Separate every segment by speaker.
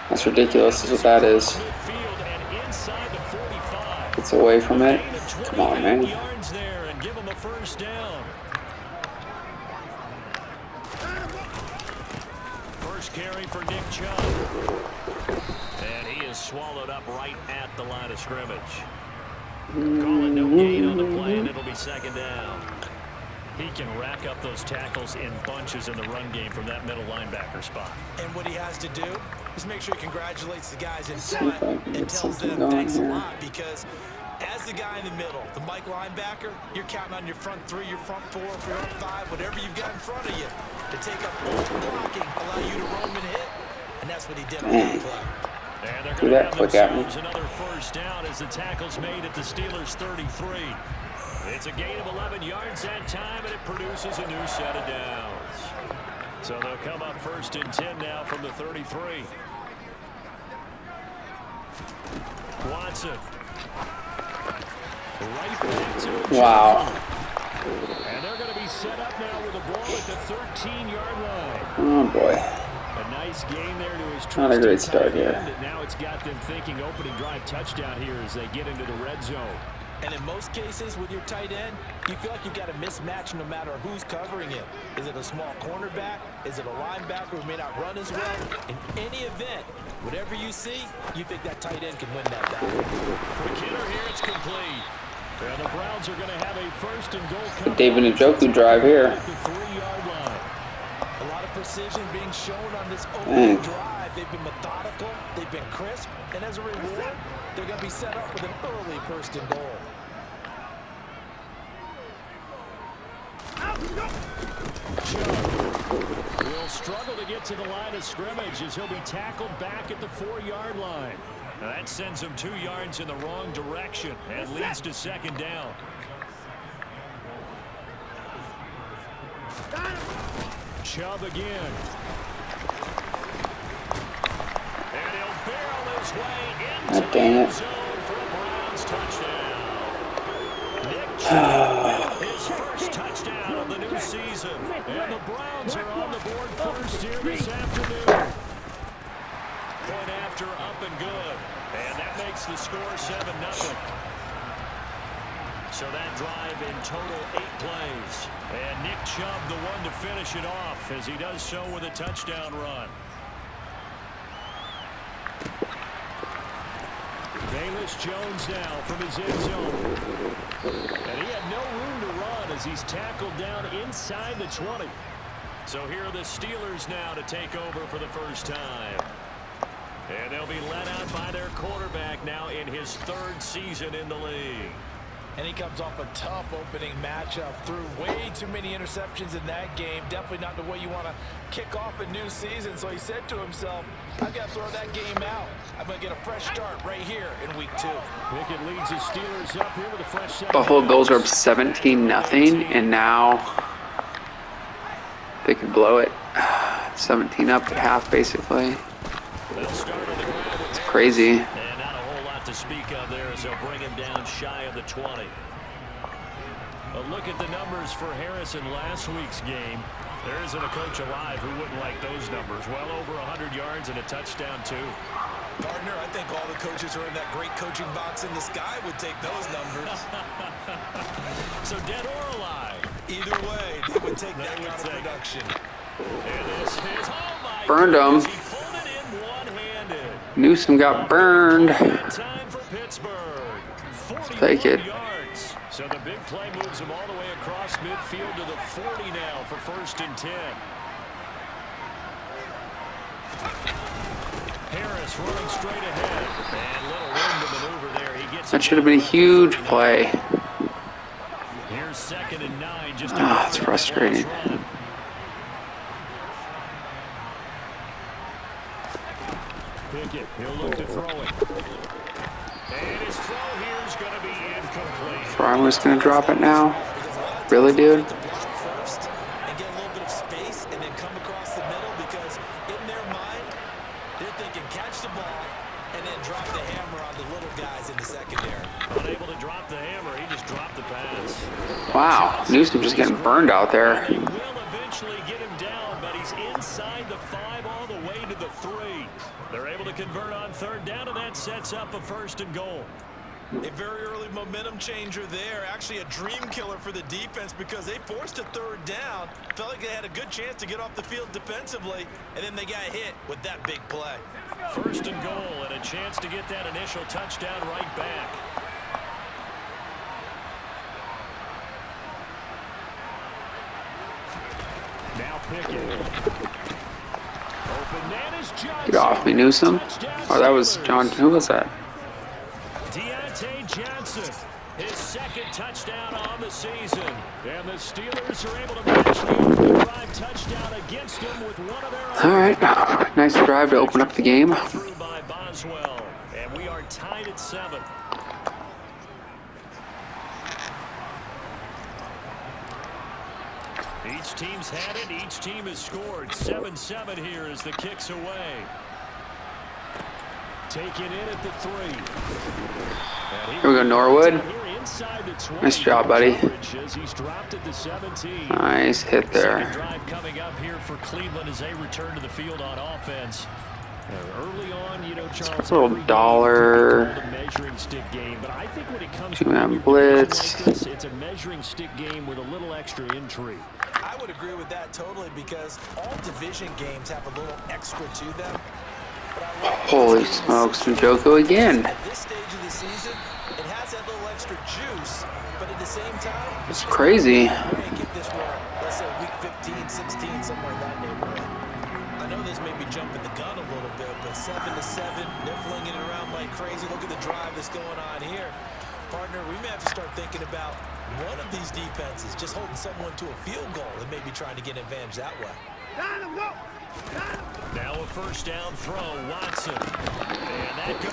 Speaker 1: That's ridiculous is what that is. Gets away from it. Come on, man.
Speaker 2: First carry for Nick Chubb. And he is swallowed up right at the line of scrimmage. Calling no gain on the play, and it'll be second down. He can rack up those tackles in bunches in the run game from that middle linebacker spot. And what he has to do is make sure he congratulates the guys in front and tells them thanks a lot, because as the guy in the middle, the Mike linebacker, you're counting on your front three, your front four, your front five, whatever you've got in front of you to take up all the blocking, allow you to roam and hit, and that's what he did on that play. And they're going to have themselves another first down as the tackle's made at the Steelers' 33. It's a gain of 11 yards that time, and it produces a new set of downs. So they'll come up first and 10 now from the 33. Watson. Right back to
Speaker 1: wow.
Speaker 2: And they're going to be set up now with a ball at the 13-yard line.
Speaker 1: Oh, boy.
Speaker 2: A nice gain there to his
Speaker 1: not a great start here.
Speaker 2: And now it's got them thinking opening drive touchdown here as they get into the red zone. And in most cases with your tight end, you feel like you've got a mismatch no matter who's covering it. Is it a small cornerback? Is it a linebacker who may not run as well? In any event, whatever you see, you think that tight end can win that battle. Quick hitter here, it's complete. And the Browns are going to have a first and goal.
Speaker 1: David Njoku drive here.
Speaker 2: At the 3-yard line. A lot of precision being shown on this opening drive. They've been methodical, they've been crisp, and as a reward, they're going to be set up with an early first and goal. Chubb will struggle to get to the line of scrimmage as he'll be tackled back at the 4-yard line. Now that sends him 2 yards in the wrong direction and leads to second down. Chubb again. And he'll barrel his way into the end zone for a Browns touchdown. Nick Chubb, his first touchdown of the new season. And the Browns are on the board first here this afternoon. Point after up and good. And that makes the score 7-0. So that drive in total 8 plays. And Nick Chubb the one to finish it off as he does so with a touchdown run. Velus Jones now from his end zone. And he had no room to run as he's tackled down inside the 20. So here are the Steelers now to take over for the first time. And they'll be led out by their quarterback now in his 3rd season in the league. And he comes off a tough opening matchup. Threw way too many interceptions in that game. Definitely not the way you want to kick off a new season. So he said to himself, I've got to throw that game out. I'm going to get a fresh start right here in week 2. Pickett leads his Steelers up here with a fresh set.
Speaker 1: Buffalo Bills are up 17-0, and now they could blow it. 17 up at half, basically. It's crazy.
Speaker 2: To speak of there as they'll bring him down shy of the 20. A look at the numbers for Harrison last week's game. There isn't a coach alive who wouldn't like those numbers. Well over 100 yards and a touchdown too. Partner, I think all the coaches who are in that great coaching box in the sky would take those numbers. So dead or alive, either way, they would take that kind of production. And this is, oh my
Speaker 1: burned him. Newsom got burned. Let's take it.
Speaker 2: So the big play moves him all the way across midfield to the 40 now for first and 10. Harris running straight ahead. And little room to maneuver there. He gets
Speaker 1: that should have been a huge play.
Speaker 2: Here's 2nd and 9. Just
Speaker 1: it's frustrating.
Speaker 2: Pickett, he'll look to throw it. And his throw here is going to be incomplete.
Speaker 1: Farmer's going to drop it now. Really, dude?
Speaker 2: First and get a little bit of space and then come across the middle, because in their mind, they're thinking catch the ball and then drop the hammer on the little guys in the secondary. Unable to drop the hammer, he just dropped the pass.
Speaker 1: Wow, Newsom just getting burned out there.
Speaker 2: He will eventually get him down, but he's inside the 5 all the way to the 3. They're able to convert on 3rd down, and that sets up a 1st and goal.
Speaker 3: A very early momentum changer there. Actually a dream killer for the defense because they forced a 3rd down. Felt like they had a good chance to get off the field defensively, and then they got hit with that big play.
Speaker 2: 1st and goal, and a chance to get that initial touchdown right back. Now Pickett. Open man is Johnson.
Speaker 1: Get off me, Newsom. Oh, that was John. Who was that?
Speaker 2: Johnson, his 2nd touchdown on the season. And the Steelers are able to match the opening drive touchdown against him with one of their own.
Speaker 1: All right, nice drive to open up the game.
Speaker 2: Through by Boswell, and we are tied at 7. Each team's had it. Each team has scored. 7-7 here as the kick's away. Taken in at the 3.
Speaker 1: Here we go, Norwood. Nice job, buddy. Nice hit there.
Speaker 2: Drive coming up here for Cleveland as they return to the field on offense. Early on, you know, Charles,
Speaker 1: a little dollar.
Speaker 2: Measuring stick game, but I think when it comes
Speaker 1: to blitz,
Speaker 2: like this, it's a measuring stick game with a little extra intrigue.
Speaker 3: I would agree with that totally because all division games have a little extra to them.
Speaker 1: Holy smokes, Njoku again.
Speaker 3: At this stage of the season, it has that little extra juice, but at the same time,
Speaker 1: it's crazy.
Speaker 3: Get this where, let's say week 15, 16, somewhere in that neighborhood. I know this may be jumping the gun a little bit, but 7-7, they're flinging it around like crazy. Look at the drive that's going on here. Partner, we may have to start thinking about one of these defenses just holding someone to a field goal and maybe trying to get an advantage that way.
Speaker 2: Now a 1st down throw, Watson.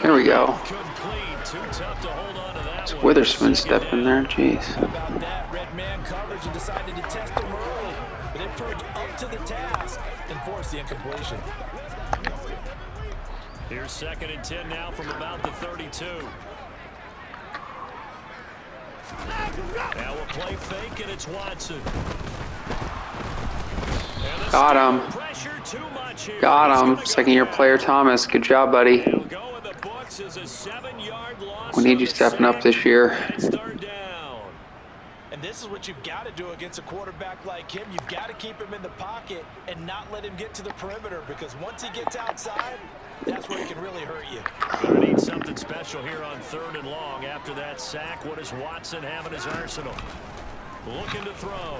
Speaker 1: There we go.
Speaker 2: Complete. Too tough to hold on to that one.
Speaker 1: Witherspoon stepped in there, jeez.
Speaker 3: How about that? Red man coverage and decided to test him early, but it proved up to the task and forced the incompletion.
Speaker 2: Here's 2nd and 10 now from about the 32. Now a play fake, and it's Watson.
Speaker 1: Got him. Got him. 2nd-year player Thomas. Good job, buddy. We need you stepping up this year.
Speaker 3: And this is what you've got to do against a quarterback like him. You've got to keep him in the pocket and not let him get to the perimeter because once he gets outside, that's where he can really hurt you.
Speaker 2: Gonna need something special here on 3rd and long after that sack. What does Watson have in his arsenal? Looking to throw.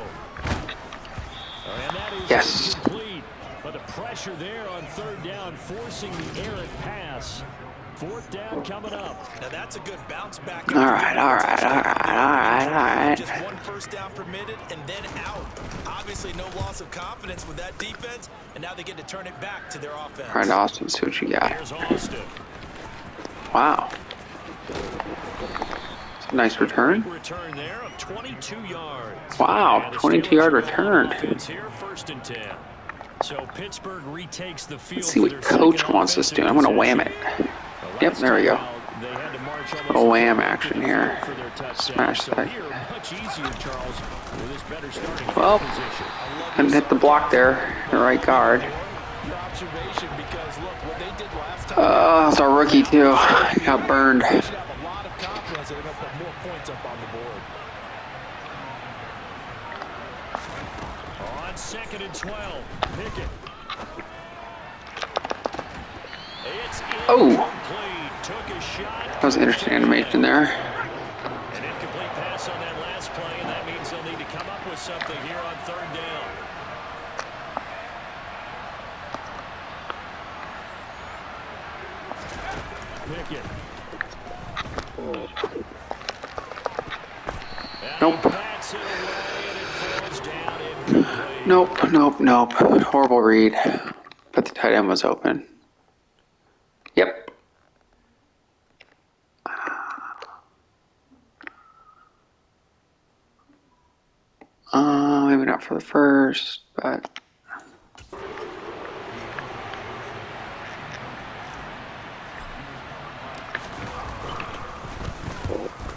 Speaker 2: And that is
Speaker 1: yes.
Speaker 2: Complete. But the pressure there on 3rd down, forcing the errant pass. 4th down coming up.
Speaker 3: Now that's a good bounce back.
Speaker 1: All right.
Speaker 3: Just 1 1st down permitted and then out. Obviously no loss of confidence with that defense, and now they get to turn it back to their offense.
Speaker 1: All right, Austin, see what you got.
Speaker 2: Here's Austin.
Speaker 1: Wow. It's a nice return.
Speaker 2: Return there of 22 yards.
Speaker 1: Wow, 22-yard return.
Speaker 2: Here, 1st and 10. So Pittsburgh retakes the field.
Speaker 1: Let's see what coach wants us to do. I'm going to wham it. Yep, there we go. A little wham action here. Smash that. Well, couldn't hit the block there. The right guard. It's our rookie too. Got burned.
Speaker 3: On
Speaker 2: 2nd and 12. Pickett.
Speaker 1: Oh, that was an interesting animation there.
Speaker 2: An incomplete pass on that last play, and that means they'll need to come up with something here on 3rd down.
Speaker 1: Pickett. Nope. Horrible read. But the tight end was open. Yep. Maybe not for the first, but...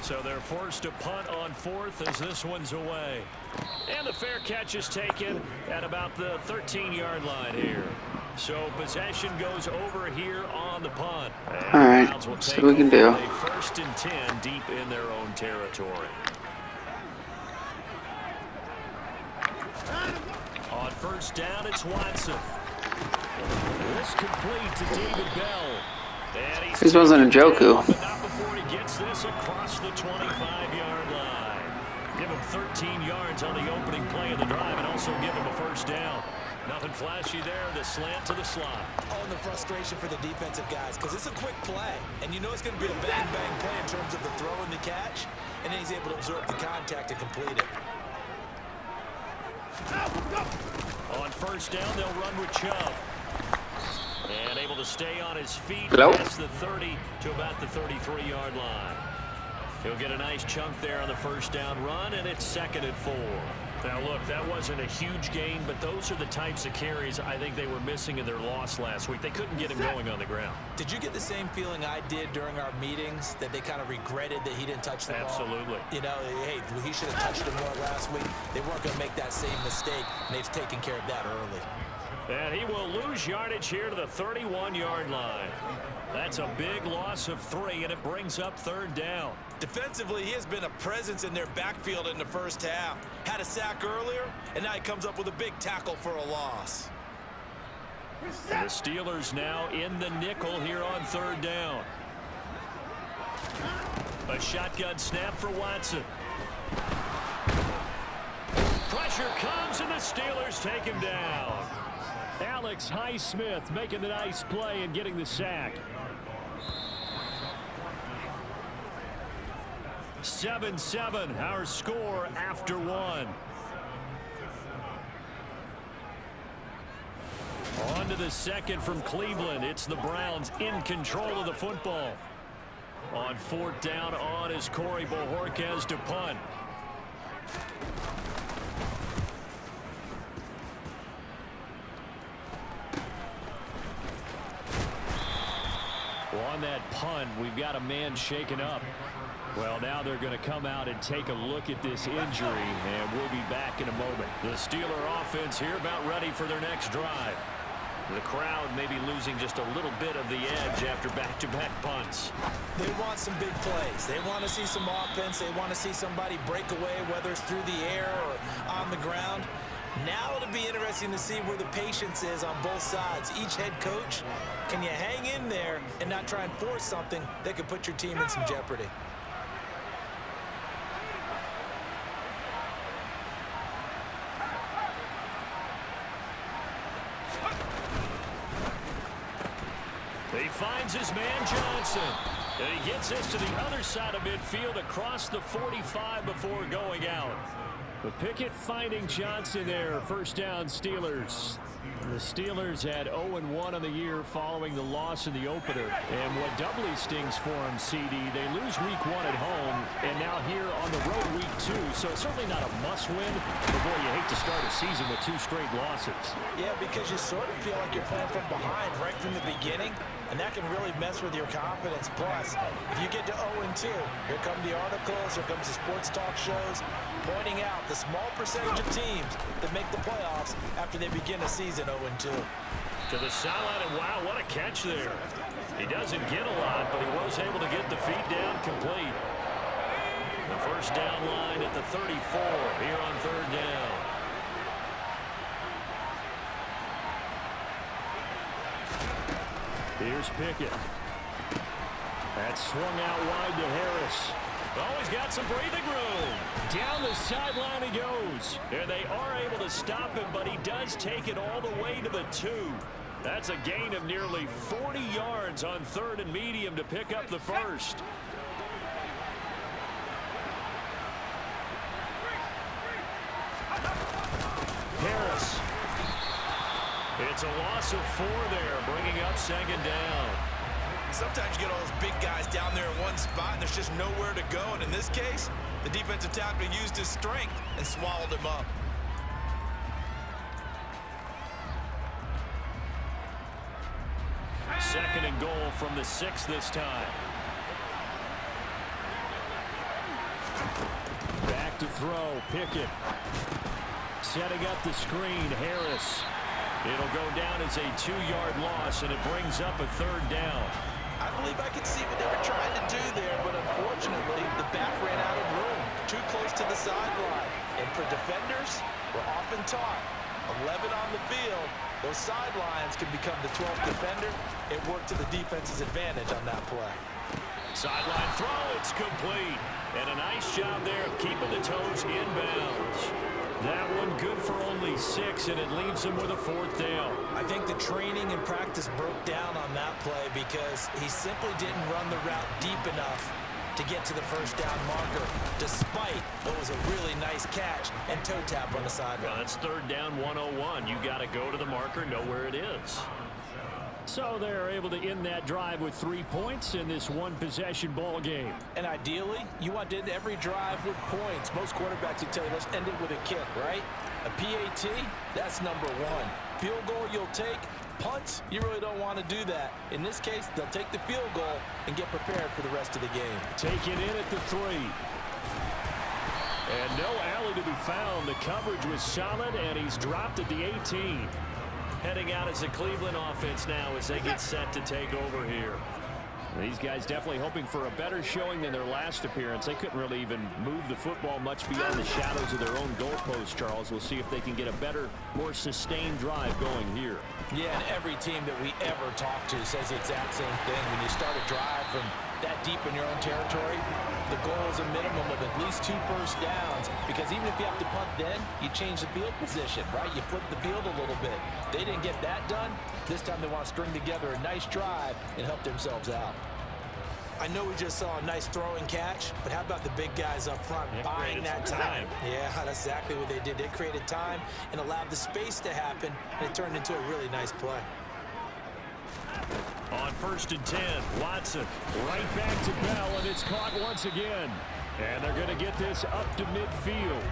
Speaker 2: So they're forced to punt on 4th as this one's away. And the fair catch is taken at about the 13-yard line here. So possession goes over here on the punt.
Speaker 1: All right, see what we can do.
Speaker 2: First and 10 deep in their own territory. On first down, it's Watson. This complete to David Bell. And
Speaker 1: This wasn't a Joku.
Speaker 2: But not before he gets this across the 25-yard line. Give him 13 yards on the opening play of the drive and also give him a first down. Nothing flashy there, the slant to the slot.
Speaker 3: Oh, and the frustration for the defensive guys, because it's a quick play. And you know it's going to be a bang-bang play in terms of the throw and the catch. And then he's able to absorb the contact and complete it.
Speaker 2: On first down, they'll run with Chubb. And able to stay on his feet past the 30 to about the 33-yard line. He'll get a nice chunk there on the first down run, and it's 2nd and 4. Now, look, that wasn't a huge gain, but those are the types of carries I think they were missing in their loss last week. They couldn't get him going on the ground.
Speaker 3: Did you get the same feeling I did during our meetings, that they kind of regretted that he didn't touch the ball?
Speaker 2: Absolutely.
Speaker 3: You know, hey, he should have touched it more last week. They weren't going to make that same mistake, and they've taken care of that early.
Speaker 2: And he will lose yardage here to the 31-yard line. That's a big loss of 3, and it brings up 3rd down.
Speaker 3: Defensively, he has been a presence in their backfield in the first half. Had a sack earlier, and now he comes up with a big tackle for a loss.
Speaker 2: The Steelers now in the nickel here on 3rd down. A shotgun snap for Watson. Pressure comes, and the Steelers take him down. Alex Highsmith making the nice play and getting the sack. 7-7, our score after 1. On to the second from Cleveland. It's the Browns in control of the football. On 4th down, on is Corey Bojorquez to punt. On that punt, we've got a man shaken up. Well, now they're going to come out and take a look at this injury, and we'll be back in a moment. The Steeler offense here about ready for their next drive. The crowd may be losing just a little bit of the edge after back-to-back punts.
Speaker 3: They want some big plays. They want to see some offense. They want to see somebody break away, whether it's through the air or on the ground. Now it'll be interesting to see where the patience is on both sides. Each head coach, can you hang in there and not try and force something that could put your team in some jeopardy?
Speaker 2: He finds his man Johnson. And he gets this to the other side of midfield across the 45 before going out. The Pickett finding Johnson there. First down, Steelers. The Steelers had 0-1 on the year following the loss in the opener. And what doubly stings for them, CD, they lose week 1 at home, and now here on the road week 2. So it's certainly not a must-win. But boy, you hate to start a season with 2 straight losses. Yeah, because you sort of feel like you're playing from behind right from the beginning. And that can really mess with your confidence. Plus, if you get to 0-2, here come the articles, here comes the sports talk shows, pointing out the small percentage of teams that make the playoffs after they begin a season 0-2. To the sideline, and wow, what a catch there. He doesn't get a lot, but he was able to get the feet down complete. The first down line at the 34 here on 3rd down. Here's Pickett. That's swung out wide to Harris. Oh, he's got some breathing room. Down the sideline he goes. And they are able to stop him, but he does take it all the way to the 2. That's a gain of nearly 40 yards on 3rd and medium to pick up the first. Harris. It's a loss of 4 there, bringing up 2nd down. Sometimes you get all those big guys down there in one spot, and there's just nowhere to go. And in this case, the defensive tackle used his strength and swallowed him up. Second and goal from the 6 this time. Back to throw, Pickett. Setting up the screen, Harris. It'll go down as a 2-yard loss, and it brings up a 3rd down.
Speaker 3: I believe I can see what they were trying to do there, but unfortunately, the back ran out of room. Too close to the sideline. And for defenders, we're often taught, 11 on the field, those sidelines can become the 12th defender. It worked to the defense's advantage on that play.
Speaker 2: Sideline throw, it's complete. And a nice job there of keeping the toes inbounds. That one good for only 6, and it leaves him with a 4th down.
Speaker 3: I think the training and practice broke down on that play because he simply didn't run the route deep enough to get to the 1st down marker, despite what was a really nice catch and toe tap on the sideline.
Speaker 2: Well, that's 3rd down 101. You got to go to the marker, know where it is. So they're able to end that drive with 3 points in this 1-possession ball game.
Speaker 3: And ideally, you want to end every drive with points. Most quarterbacks will tell you, let's end it with a kick, right? A PAT, that's number 1. Field goal you'll take. Punts, you really don't want to do that. In this case, they'll take the field goal and get prepared for the rest of the game.
Speaker 2: Take it in at the 3. And no alley to be found. The coverage was solid, and he's dropped at the 18. Heading out as the Cleveland offense now as they get set to take over here. These guys definitely hoping for a better showing than their last appearance. They couldn't really even move the football much beyond the shadows of their own goalpost, Charles. We'll see if they can get a better, more sustained drive going here.
Speaker 3: Yeah, and every team that we ever talk to says the exact same thing. When you start a drive from that deep in your own territory, the goal is a minimum of at least 2 first downs, because even if you have to punt then, you change the field position, right? You flip the field a little bit. They didn't get that done. This time they want to string together a nice drive and help themselves out. I know we just saw a nice throw and catch, but how about the big guys up front buying that time? Yeah, that's exactly what they did. They created time and allowed the space to happen, and it turned into a really nice play.
Speaker 2: On 1st and 10, Watson right back to Bell, and it's caught once again. And they're going to get this up to midfield.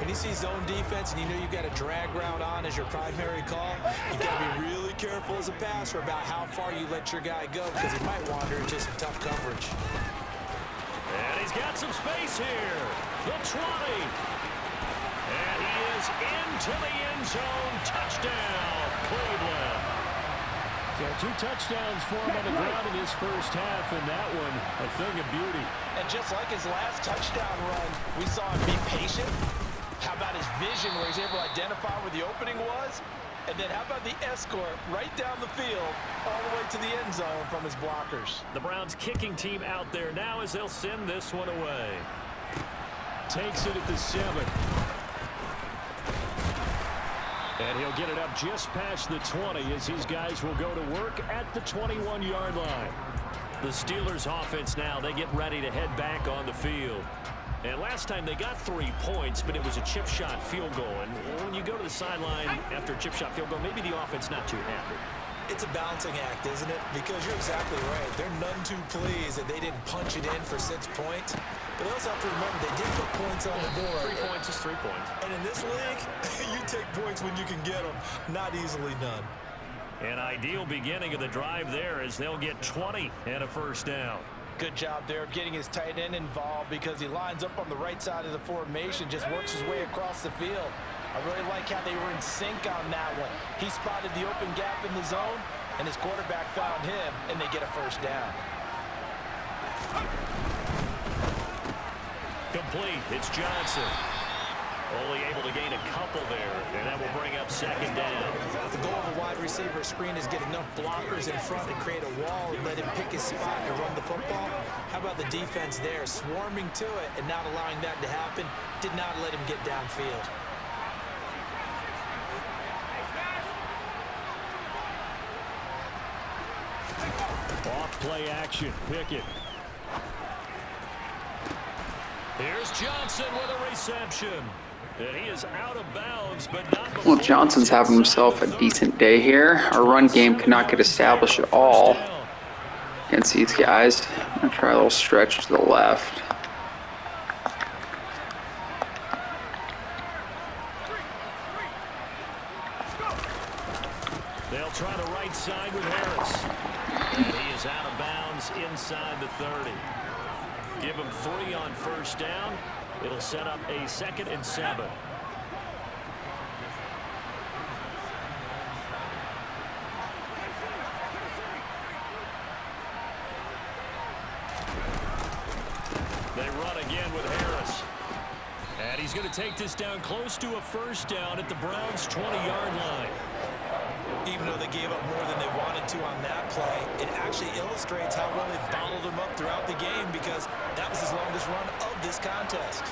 Speaker 3: When you see zone defense and you know you've got a drag route on as your primary call, you got to be really careful as a passer about how far you let your guy go, because he might wander into some tough coverage.
Speaker 2: And he's got some space here. The 20. And he is into the end zone. Touchdown, Cleveland. So 2 touchdowns for him on the ground in his first half, and that one a thing of beauty.
Speaker 3: And just like his last touchdown run, we saw him be patient. How about his vision where he's able to identify where the opening was? And then how about the escort right down the field all the way to the end zone from his blockers?
Speaker 2: The Browns kicking team out there now as they'll send this one away. Takes it at the 7. And he'll get it up just past the 20 as these guys will go to work at the 21-yard line. The Steelers offense now, they get ready to head back on the field. And last time they got 3 points, but it was a chip shot field goal. And when you go to the sideline after a chip shot field goal, maybe the offense not too happy.
Speaker 3: It's a balancing act, isn't it? Because you're exactly right. They're none too pleased that they didn't punch it in for 6 points. But they also have to remember they did put points on the board.
Speaker 2: 3 points is 3 points.
Speaker 3: And in this league, you take points when you can get them, not easily done.
Speaker 2: An ideal beginning of the drive there as they'll get 20 and a first down.
Speaker 3: Good job there of getting his tight end involved, because he lines up on the right side of the formation, just works his way across the field. I really like how they were in sync on that one. He spotted the open gap in the zone, and his quarterback found him, and they get a first down.
Speaker 2: Complete. It's Johnson. Only able to gain a couple there, and that will bring up 2nd down.
Speaker 3: The goal of a wide receiver screen is get enough blockers in front and create a wall and let him pick his spot and run the football. How about the defense there, swarming to it and not allowing that to happen? Did not let him get downfield.
Speaker 2: Off play action. Pickett. Here's Johnson with a reception. And he is out of bounds, but not before.
Speaker 1: Well, Johnson's having himself a decent day here. Our run game cannot get established at all against these guys. I'm going to try a little stretch to the left.
Speaker 2: They'll try the right side with Harris. And he is out of bounds inside the 30. Give him 3 on first down. It'll set up a 2nd and 7. run again with Harris. And he's going to take this down close to a first down at the Browns' 20-yard line.
Speaker 3: Even though they gave up more than they wanted to on that play, it actually illustrates how well they bottled them up throughout the game, because that was his longest run of this contest.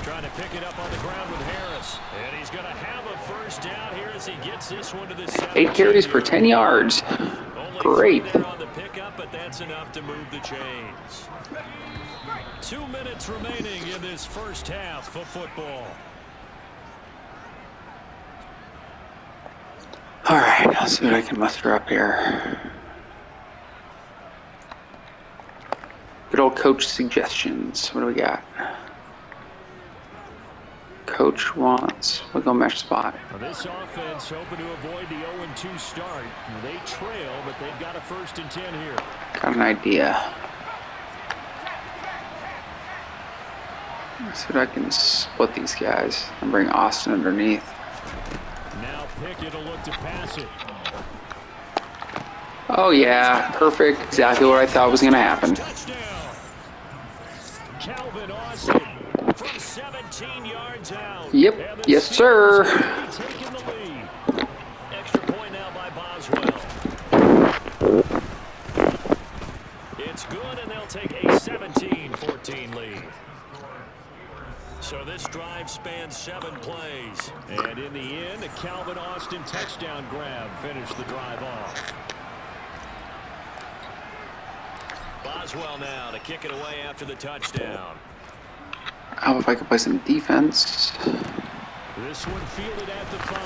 Speaker 2: Trying to pick it up on the ground with Harris. And he's going to have a first down here as he gets this one to the
Speaker 1: 8 carries for 10 yards. Great.
Speaker 2: There on the pickup, but that's enough to move the chains. 2 minutes remaining in this first half of football.
Speaker 1: All right, let's see what I can muster up here. Good old coach suggestions. What do we got? Coach wants, we'll go mesh spot.
Speaker 2: Well, this offense hoping to avoid the 0-2 start. They trail, but they've got a 1st and 10 here.
Speaker 1: Got an idea. Let's see if I can split these guys and bring Austin underneath.
Speaker 2: Now Pickett will look to pass it.
Speaker 1: Oh yeah, perfect. Exactly what I thought was going to happen.
Speaker 2: Touchdown. Calvin Austin from 17 yards out.
Speaker 1: Yep, yes sir.
Speaker 2: Taking the lead. Extra point now by Boswell. It's good, and they'll take a 17-14 lead. So this drive spans 7 plays. And in the end, a Calvin Austin touchdown grab finished the drive off. Boswell now to kick it away after the touchdown.
Speaker 1: How if I could play some defense?
Speaker 2: This one fielded at the 5.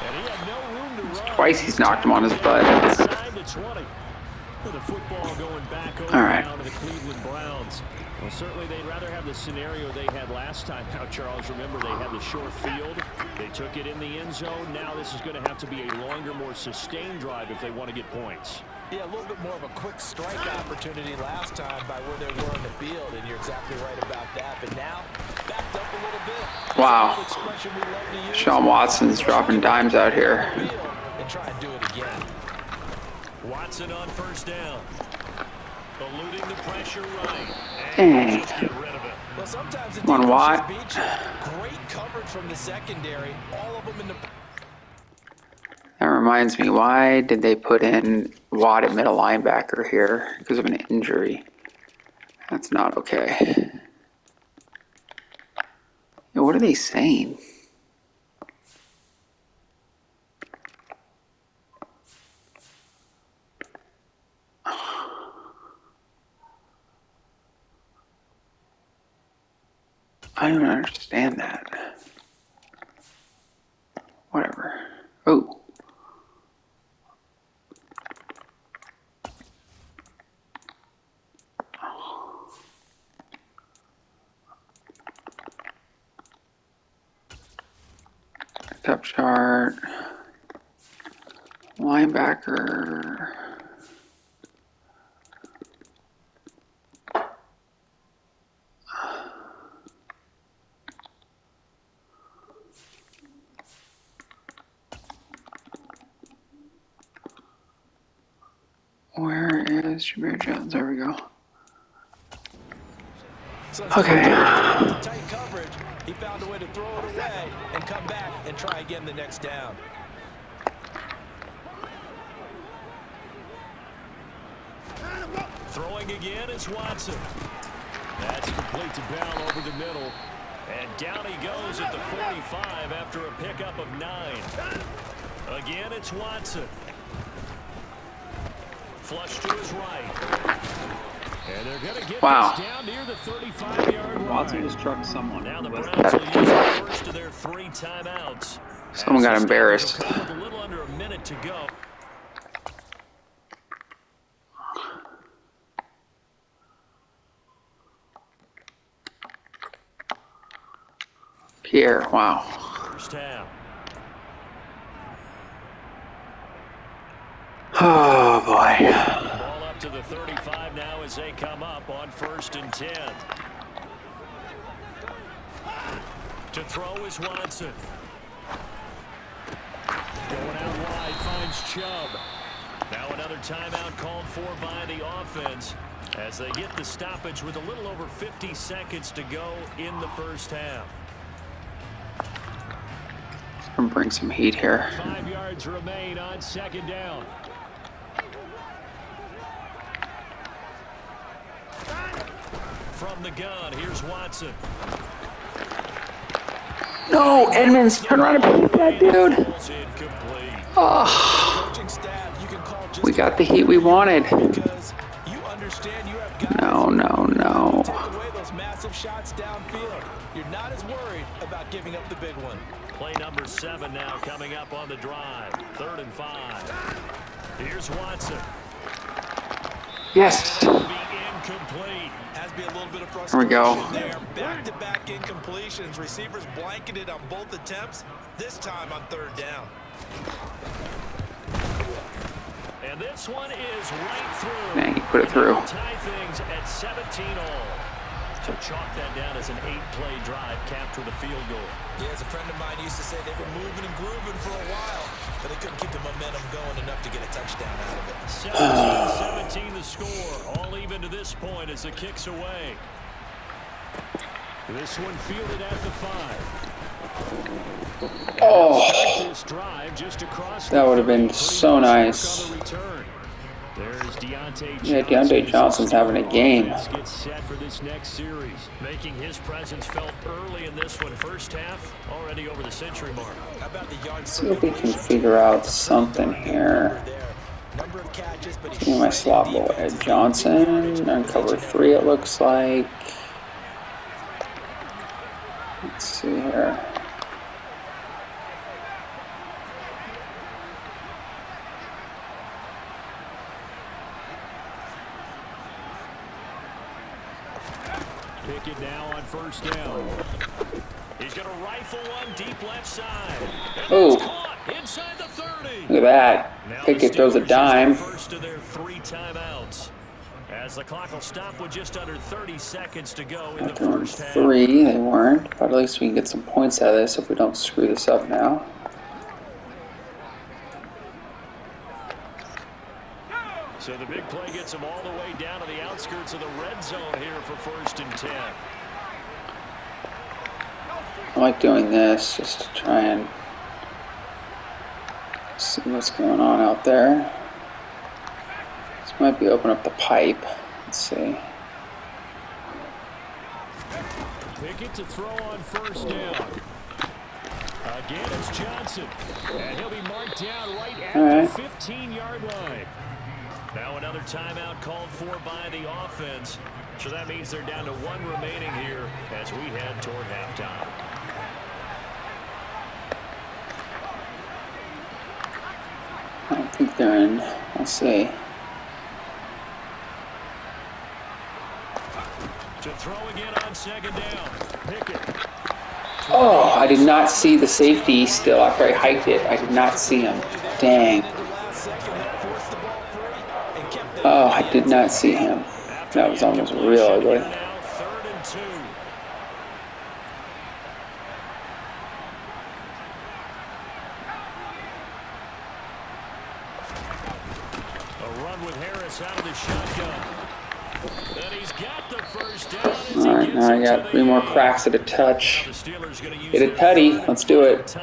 Speaker 2: And he had no room to run.
Speaker 1: Twice he's knocked him on his butt.
Speaker 2: Inside the 20. With the football going back over now to the Cleveland Browns. Well, certainly they'd rather have the scenario they had last time. Now, Charles, remember they had the short field. They took it in the end zone. Now this is going to have to be a longer, more sustained drive if they want to get points.
Speaker 3: Yeah, a little bit more of a quick strike opportunity last time by where they were in the field, and you're exactly right about that. But now, backed up a little bit.
Speaker 1: Wow. Sean Watson's dropping dimes out here.
Speaker 3: And try and do it again.
Speaker 2: Watson on first down. Eluding the pressure right.
Speaker 1: Dang.
Speaker 2: Just get rid of it.
Speaker 3: Well, sometimes the
Speaker 1: One Watt.
Speaker 3: beat you. Great coverage from the secondary. All of them in the...
Speaker 1: That reminds me, why did they put in Watt at middle linebacker here? Because of an injury. That's not okay. Yo, what are they saying? I don't understand that. Whatever. Oh. Depth chart. Linebacker. Where is Jameer Jones? There we go. Okay.
Speaker 3: Tight coverage. He found a way to throw it away and come back and try again the next down.
Speaker 2: Throwing again is Watson. That's complete to Bell over the middle. And down he goes at the 45 after a pickup of 9. Again, it's Watson. Flush to his right. And they're going to get this down near the 35-yard line.
Speaker 1: Watson just trucked someone.
Speaker 2: Now the Browns will use the first of their 3 timeouts.
Speaker 1: Someone got embarrassed.
Speaker 2: A little under a minute to go.
Speaker 1: Pierre, wow.
Speaker 2: First half.
Speaker 1: Oh boy.
Speaker 2: Ball up to the 35 now as they come up on 1st and 10. To throw is Watson. Going out wide, finds finds Chubb. Now another timeout called for by the offense as they get the stoppage with a little over 50 seconds to go in the first half.
Speaker 1: I'm gonna bring some heat here.
Speaker 2: 5 yards remain on second down. From the gun, here's Watson.
Speaker 1: No, Edmonds, turn around and beat that dude. Oh, we got the heat we wanted. No, no, no.
Speaker 3: Take away those massive shots downfield. You're not as worried about giving up the big one.
Speaker 2: Play number 7 now coming up on the drive. 3rd and 5. Here's Watson.
Speaker 1: Yes.
Speaker 2: Be incomplete.
Speaker 3: Has to be a little bit of
Speaker 1: Here we
Speaker 3: frustration
Speaker 1: go.
Speaker 3: there. Back-to-back incompletions. Receivers blanketed on both attempts. This time on 3rd down.
Speaker 2: And this one is right through.
Speaker 1: Man, he put it through.
Speaker 2: Tie things at 17-all. So chalk that down as an 8-play drive capped with a field goal.
Speaker 3: Yeah, as a friend of mine used to say, they were moving and grooving for a while, but they couldn't keep the momentum going enough to get a touchdown out of it.
Speaker 2: 17-17 the score. All even to this point as the kick's away. This one fielded at the 5.
Speaker 1: Oh,
Speaker 2: This drive just across
Speaker 1: that would have been so nice.
Speaker 2: There's
Speaker 1: Yeah, Deontay Johnson's having a game.
Speaker 2: Gets set for this next series, making his presence felt early in this one. First half already over the century mark.
Speaker 3: How about the yards?
Speaker 1: See if we can figure out something here.
Speaker 3: Number of catches, but
Speaker 1: Give me my slot boy, Johnson, on cover 3 it looks like. Let's see here.
Speaker 2: Pickett now on 1st down. He's going to rifle one deep left side.
Speaker 1: Oh,
Speaker 2: Inside the 30.
Speaker 1: look at that. Pickett throws a dime.
Speaker 2: First of their 3 timeouts. As the clock will stop with just under 30 seconds to go in the first half.
Speaker 1: 3, they weren't, but at least we can get some points out of this if we don't screw this up now.
Speaker 2: So the big play gets them all the way down to the outskirts of the red zone here for 1st and 10.
Speaker 1: I like doing this just to try and see what's going on out there. This might be open up the pipe. Let's see.
Speaker 2: Pickett to throw on 1st down. Again, it's Johnson. And he'll be marked down right at the 15-yard line. Now another timeout called for by the offense. So that means they're down to 1 remaining here as we head toward halftime.
Speaker 1: I don't think they're in. We'll see.
Speaker 2: To throw again on 2nd down. Pickett.
Speaker 1: Oh, I did not see the safety still after I hiked it. I did not see him. Dang. Oh, I did not see him. That was almost real ugly.
Speaker 2: 3rd and 2. A run with Harris out of the shotgun. And he's got the 1st down.
Speaker 1: Alright, now I got 3 more cracks at a touch. Get it tutty. Let's do it.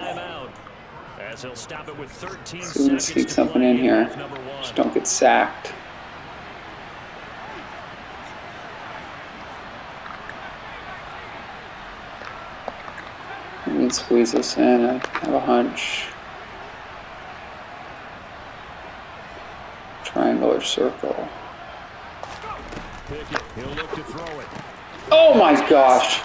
Speaker 2: As he'll stop it with 13
Speaker 1: See if we can
Speaker 2: seconds
Speaker 1: sneak
Speaker 2: to
Speaker 1: something
Speaker 2: play
Speaker 1: in here.
Speaker 2: half number 1.
Speaker 1: Just don't get sacked. Let me squeeze this in. I have a hunch. Triangle or circle.
Speaker 2: Pickett, he'll look to throw it.
Speaker 1: Oh my gosh.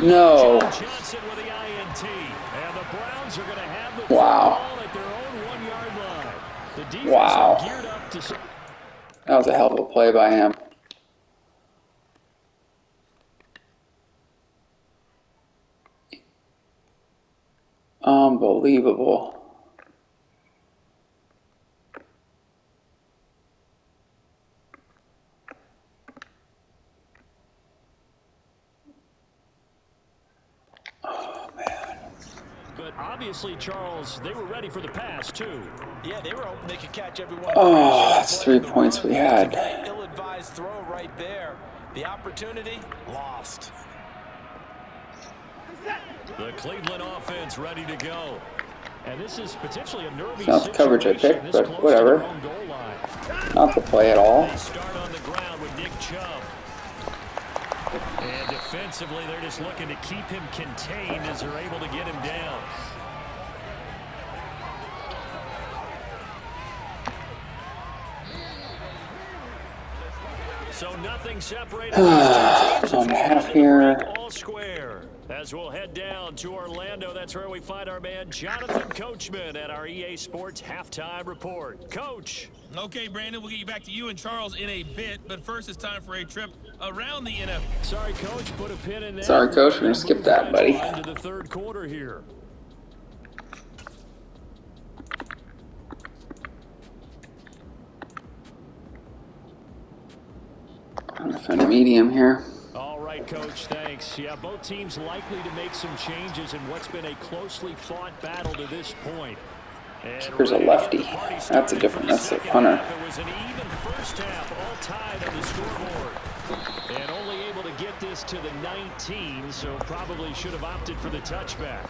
Speaker 1: No.
Speaker 2: Johnson with the INT. And the Browns are going to have the
Speaker 1: Wow.
Speaker 2: ball at their own 1-yard line. The defense
Speaker 1: Wow.
Speaker 2: geared up to...
Speaker 1: That was a hell of a play by him. Unbelievable.
Speaker 2: but obviously, Charles, they were ready for the pass, too.
Speaker 3: Yeah, they were hoping they could catch everyone.
Speaker 1: Oh, that's 3 points we had.
Speaker 3: Ill-advised throw right there. The opportunity lost.
Speaker 2: The Cleveland offense ready to go. And this is potentially a nervy
Speaker 1: It's not the coverage I
Speaker 2: situation
Speaker 1: picked,
Speaker 2: this
Speaker 1: but
Speaker 2: close
Speaker 1: whatever.
Speaker 2: to their own goal line.
Speaker 1: Not the play at all.
Speaker 2: They start on the ground with Nick Chubb. And defensively, they're just looking to keep him contained as they're able to get him down. So nothing separated.
Speaker 1: On half here.
Speaker 2: All square. As we'll head down to Orlando, that's where we find our man Jonathan Coachman at our EA Sports Halftime Report. Coach.
Speaker 4: Okay, Brandon, we'll get you back to you and Charles in a bit, but first it's time for a trip around the NFL.
Speaker 2: Sorry, Coach, put a pin in there.
Speaker 1: Sorry, Coach, we're going to skip that, buddy.
Speaker 2: Into the third quarter here.
Speaker 1: I'm going to find a medium here.
Speaker 2: All right, Coach, thanks. Yeah, both teams likely to make some changes in what's been a closely fought battle to this point.
Speaker 1: Here's a lefty. That's a different. That's a punter.
Speaker 2: It was an even first half, all tied on the scoreboard. And only able to get this to the 19, so probably should have opted for the touchback.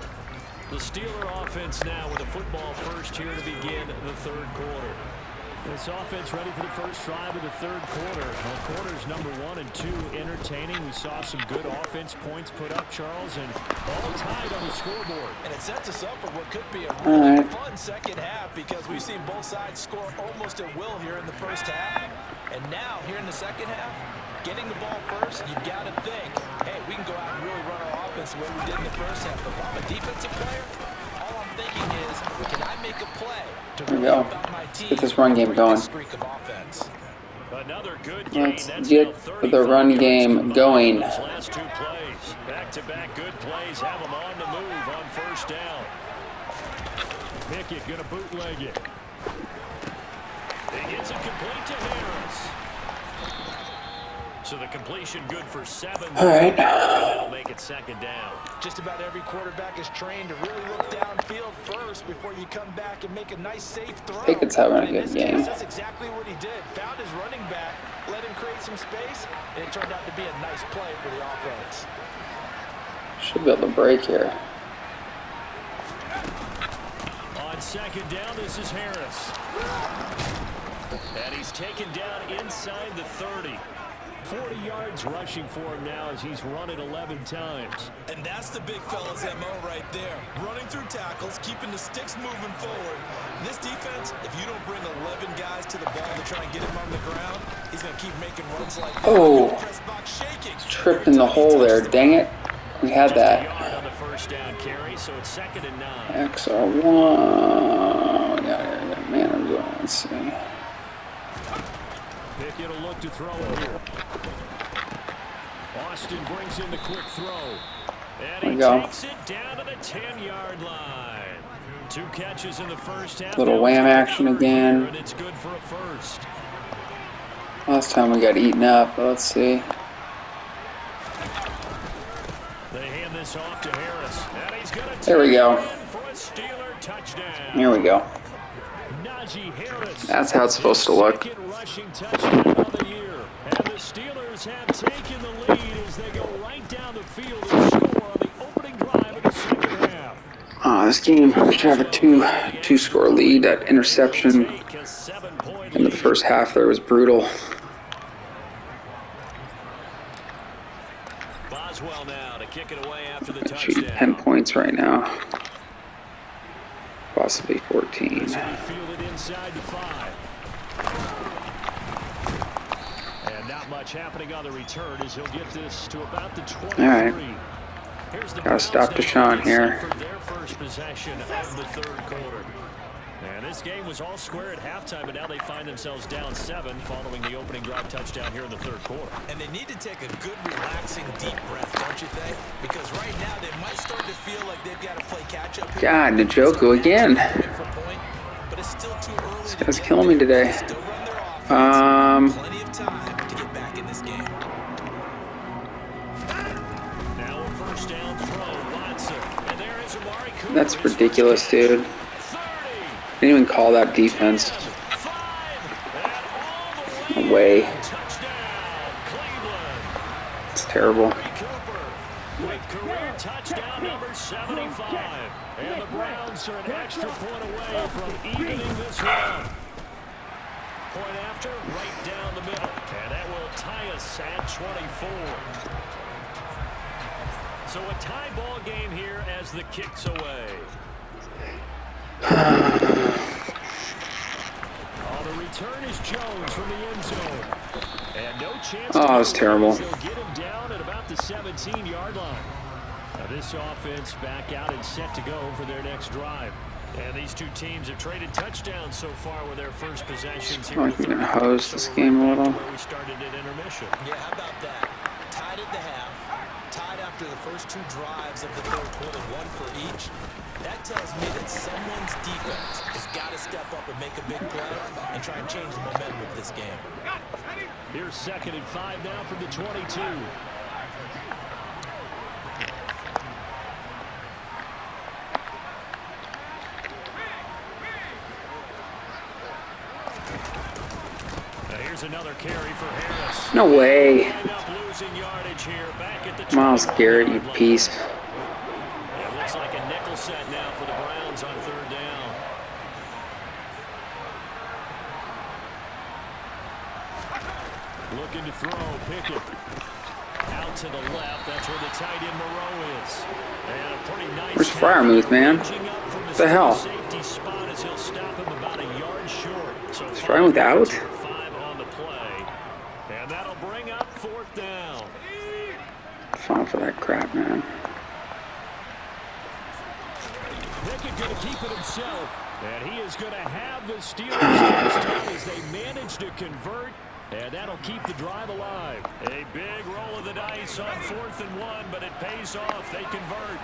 Speaker 2: The Steeler offense now with a football first here to begin the third quarter. This offense ready for the first drive of the third quarter. Well, quarters number 1 and 2 entertaining. We saw some good offense points put up, Charles, and all tied on the scoreboard.
Speaker 3: And it sets us up for what could be a really fun second half because we've seen both sides score almost at will here in the first half. And now, here in the second half, getting the ball first, you've got to think, hey, we can go out and really run our offense the way we did in the first half. But if I'm a defensive player, all I'm thinking is, can I make a play to really help out my team?
Speaker 1: Get this run game going.
Speaker 2: Another good game.
Speaker 1: Let's get the run game going.
Speaker 2: Last 2 plays, back-to-back good plays, have them on the move on first down. Pickett gonna bootleg it. He gets it complete to Harris. So the completion good for 7.
Speaker 1: All right.
Speaker 2: That'll make it second down.
Speaker 3: Just about every quarterback is trained to really look downfield first before you come back and make a nice safe throw.
Speaker 1: Pickett's having a
Speaker 3: In
Speaker 1: good
Speaker 3: this
Speaker 1: game.
Speaker 3: case, that's exactly what he did. Found his running back, let him create some space, and it turned out to be a nice play for the offense.
Speaker 1: Should be able to break here.
Speaker 2: On second down, this is Harris. And he's taken down inside the 30. 40 yards rushing for him now as he's run it 11 times.
Speaker 3: And that's the big fella's MO right there. Running through tackles, keeping the sticks moving forward. This defense, if you don't bring 11 guys to the ball to try and get him on the ground, he's going to keep making runs like that.
Speaker 1: Oh, tripped in the hole there. Dang it. We had that.
Speaker 2: On the first down carry, so it's second and 9.
Speaker 1: XR1. Yeah, man, let's see.
Speaker 2: Pickett will look to throw it here. Austin brings in the quick throw. And he takes it down to the 10-yard line. 2 catches in the first half.
Speaker 1: Little wham action again.
Speaker 2: And it's good for a first.
Speaker 1: Last time we got eaten up. Let's see.
Speaker 2: They hand this off to Harris. And he's going to
Speaker 1: There we go.
Speaker 2: for a Steeler touchdown.
Speaker 1: Here we go.
Speaker 2: Najee Harris.
Speaker 1: That's how it's supposed to look.
Speaker 2: Second rushing touchdown of the year. And the Steelers have taken the lead as they go right down the field and score on the opening drive of the second half.
Speaker 1: This game should have a two-score lead. That interception in the first half there was brutal.
Speaker 2: Boswell now to kick it away after the
Speaker 1: Shooting
Speaker 2: touchdown.
Speaker 1: 10 points right now. Possibly 14.
Speaker 2: Fielded inside the 5. And not much happening on the return as he'll get this to about the 23.
Speaker 1: All right.
Speaker 2: Here's the
Speaker 1: Gotta stop Deshaun here.
Speaker 2: for their first possession of the third quarter. And this game was all square at halftime, but now they find themselves down 7 following the opening drive touchdown here in the third quarter.
Speaker 3: And they need to take a good, relaxing, deep breath, don't you think? Because right now they might start to feel like they've got to play catch-up here.
Speaker 1: God, Njoku again.
Speaker 3: But it's still too early.
Speaker 1: This guy's killing me today.
Speaker 3: Still run their offense. Plenty of time to get back in this game.
Speaker 2: Now a first down throw, Watson. And there is Amari
Speaker 1: That's ridiculous, dude. Didn't even call that defense. No way. It's terrible.
Speaker 2: With career touchdown number 75. And the Browns are an extra point away from evening this run. Point after, right down the middle. And that will tie us at 24. So a tie ball game here as the kick's away. The return is Jones from the end zone. And no chance.
Speaker 1: Oh, that was terrible.
Speaker 2: They'll get him down at about the 17-yard line. Now this offense back out and set to go for their next drive. And these two teams have traded touchdowns so far with their first possessions here.
Speaker 1: I think we can hose this game a little.
Speaker 2: Where we started at intermission.
Speaker 3: Yeah, how about that? Tied at the half. Tied after the first two drives of the third quarter, one for each. That tells me that someone's defense has got to step up and make a big play and try and change the momentum of this game.
Speaker 2: Here's 2nd and 5 now from the 22. Here's another carry for Harris.
Speaker 1: No way.
Speaker 2: End up losing yardage here, back at the
Speaker 1: Myles Garrett, you piece.
Speaker 2: It looks like a nickel set now for the Browns on 3rd down. Looking to throw, Pickett. Out to the left, that's where the tight end Moreau is. And a pretty nice.
Speaker 1: Where's Freiermuth, man? What the hell?
Speaker 2: Safety spot as he'll stop him about a yard short. So
Speaker 1: Is Freiermuth out?
Speaker 2: 5 on the play. And that'll bring up 4th down.
Speaker 1: Fall for that crap, man.
Speaker 2: Pickett going to keep it himself. And he is going to have the Steelers first time as they manage to convert. And that'll keep the drive alive. A big roll of the dice on 4th and 1, but it pays off. They convert.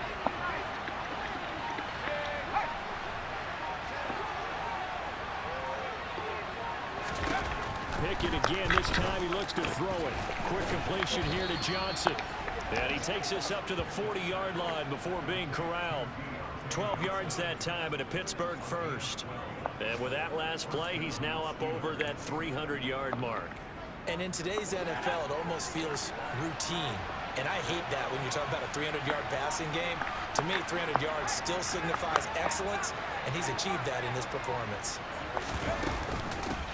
Speaker 2: Pickett again. This time he looks to throw it. Quick completion here to Johnson. And he takes us up to the 40-yard line before being corralled. 12 yards that time and a Pittsburgh first. And with that last play, he's now up over that 300-yard mark.
Speaker 3: And in today's NFL, it almost feels routine. And I hate that when you talk about a 300-yard passing game. To me, 300 yards still signifies excellence, and he's achieved that in this performance.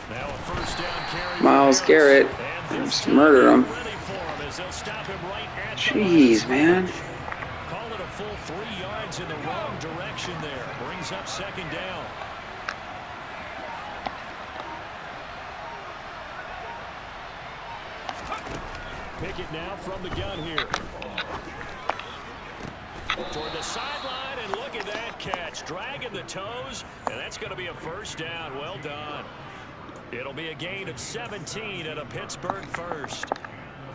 Speaker 2: Now a first down carry.
Speaker 1: Myles Garrett just murdered him. Jeez, man.
Speaker 2: Call it a full 3 yards in the wrong direction there. Brings up 2nd down. Pickett now from the gun here. Toward the sideline, and look at that catch. Dragging the toes, and that's going to be a first down. Well done. It'll be a gain of 17 at a Pittsburgh first.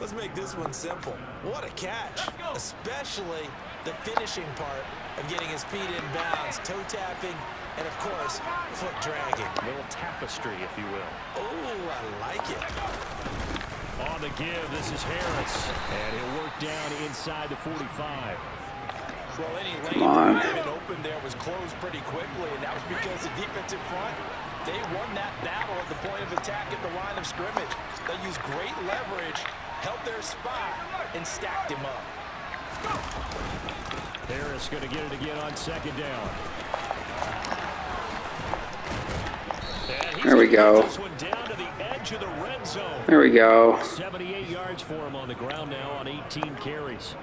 Speaker 3: Let's make this one simple. What a catch, especially the finishing part of getting his feet in bounds, toe tapping, and of course, foot dragging.
Speaker 2: A little tapestry, if you will.
Speaker 3: Oh, I like it.
Speaker 2: On the give, this is Harris, and he'll work down inside the 45.
Speaker 3: Well, any lane that had been open there was closed pretty quickly, and that was because the defensive front, they won that battle at the point of attack at the line of scrimmage. They used great leverage, held their spot, and stacked him up.
Speaker 2: Harris going to get it again on 2nd down.
Speaker 1: There we go.
Speaker 2: This one down to the edge of the red zone.
Speaker 1: There we go.
Speaker 2: 78 yards for him on the ground now on 18 carries.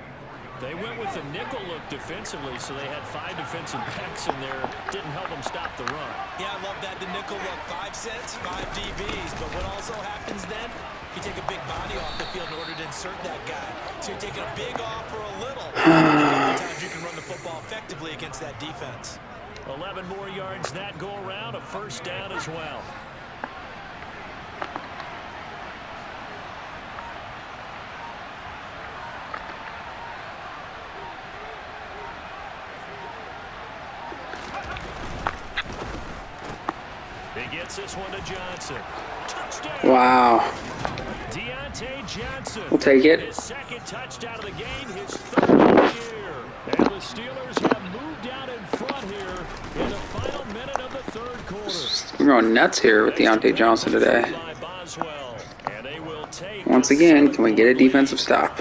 Speaker 2: They went with a nickel look defensively, so they had 5 defensive backs in there. Didn't help them stop the run.
Speaker 3: Yeah, I love that. The nickel look, 5 cents, 5 DBs. But what also happens then, you take a big body off the field in order to insert that guy. So you're taking a big off for a little. Sometimes you can run the football effectively against that defense.
Speaker 2: 11 more yards that go around, a first down as well. He gets this one to Johnson. Touchdown.
Speaker 1: Wow.
Speaker 2: Deontay Johnson.
Speaker 1: We'll take it.
Speaker 2: His 2nd touchdown of the game, his 3rd of the year. And the Steelers have moved out in front. front here in the final minute of the third quarter.
Speaker 1: We're going nuts here with Deontay Johnson today.
Speaker 2: By Boswell, and they will take
Speaker 1: Once again, can we get a defensive stop?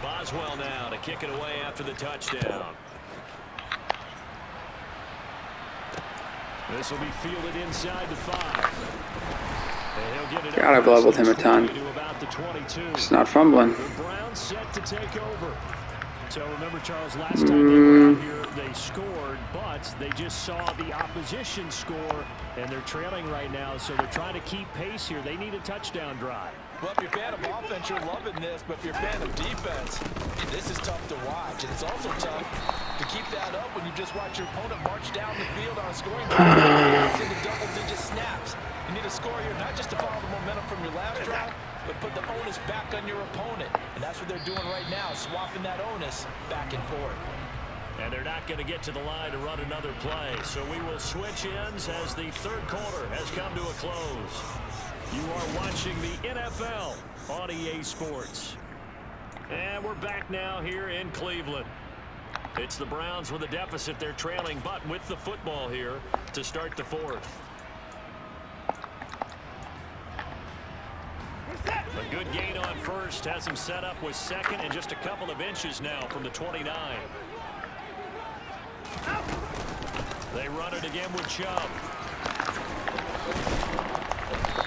Speaker 2: Boswell now to kick it away after the touchdown. This will be fielded inside the 5. And he'll get it.
Speaker 1: God, I've leveled him a ton. It's not fumbling.
Speaker 2: The Browns set to take over. So remember, Charles, last time they were out here, they scored, but they just saw the opposition score, and they're trailing right now, so they're trying to keep pace here. They need a touchdown drive.
Speaker 3: Well, if you're a fan of offense, you're loving this, but if you're a fan of defense, this is tough to watch. And it's also tough to keep that up when you just watch your opponent march down the field on a scoring drive into double-digit snaps. You need to score here not just to follow the momentum from your last drive, but put the onus back on your opponent. And that's what they're doing right now, swapping that onus back and forth.
Speaker 2: And they're not going to get to the line to run another play. So we will switch ends as the third quarter has come to a close. You are watching the NFL on EA Sports. And we're back now here in Cleveland. It's the Browns with a deficit. They're trailing, but with the football here to start the fourth. A good gain on first has him set up with second and just a couple of inches now from the 29. They run it again with Chubb.